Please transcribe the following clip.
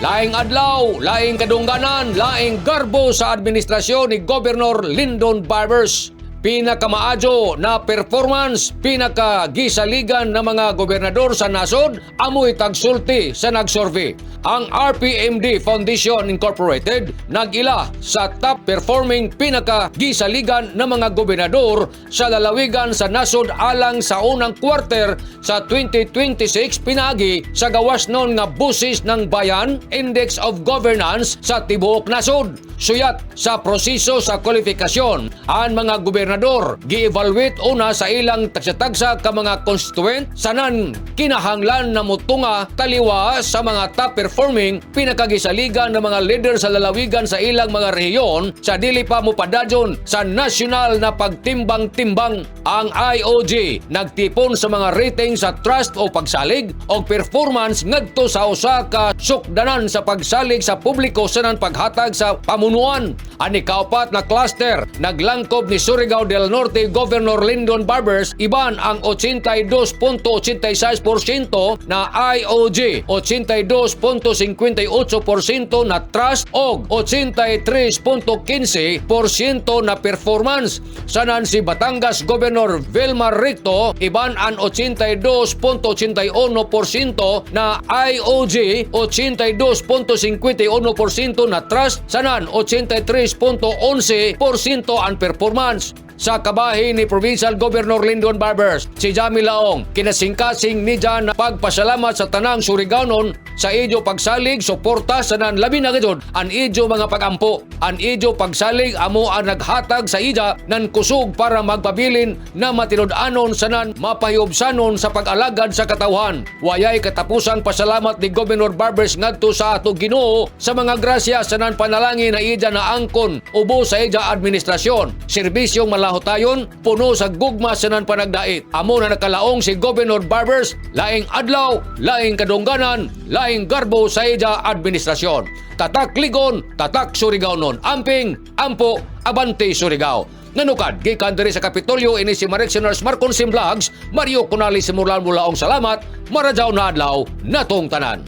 Laing adlaw, laing kadungganan, laing garbo sa administrasyon ni Governor Lyndon Barbers. Pinakamaadyo na performance, pinakagisaligan ng mga gobernador sa nasod, amoy tagsulti sa nagsurvey. Ang RPMD Foundation Incorporated nag-ila sa top performing pinakagisaligan ng mga gobernador sa lalawigan sa nasod alang sa unang quarter sa 2026 pinagi sa gawas nun nga busis ng bayan Index of Governance sa tibuok nasod. Suyat sa proseso sa kwalifikasyon, ang mga gobernador gi-evaluate una sa ilang tagsa-tagsa ka mga constituent sanan kinahanglan na mutunga taliwa sa mga top performing pinakagisaligan ng mga leader sa lalawigan sa ilang mga rehiyon sa dili pa mopadadyon sa nasyonal na pagtimbang-timbang. Ang IOG nagtipon sa mga rating sa trust o pagsalig o performance ngadto sa usa ka sukdanan sa pagsalig sa publiko sanan paghatag sa pamunuan. Ani kaupat na cluster naglangkob ni Surigao del Norte Governor Lyndon Barbers iban ang 82.86% na IOG, 82.58% na trust og 83.15% na performance. Sanan si Batangas Governor Vilmar Ricto iban ang 82.81% na IOG, 82.51% na trust, sanan 83.11% ang performance. Sa kabahin ni Provincial Governor Lyndon Barbers, si Jamie Laong, kinasingkasing ni Jan na pagpasalamat sa tanang Surigaonon sa idyo pagsalig, suporta sanan labi na gayud ang idyo mga pagampo. Ang idyo pagsalig amo ang naghatag sa ida nan kusog para magpabilin na matinud-anon sanan mapahiyobsanon sa pag-alagad sa katawhan. Wayay katapusang pasalamat ni Governor Barbers ngadto sa ato Ginoo sa mga grasya sanan panalangin na ida na angkon ubo sa ida administrasyon. Serbisyong malahutayon, puno sa gugma sanan panagdait. Amo na nakalaong si Governor Barbers, laing adlaw, laing kadungganan, laing garbo sa ida administrasyon. Tatak Ligon, tatak Surigaonon. Amping, ampo, abante Surigao. Nanukad, gikan diri sa Kapitolyo ini si Marek Senars Marcon Sim Vlogs, Mario Conali Simulan Mulaong salamat, maradyaw na adlaw, natong tanan.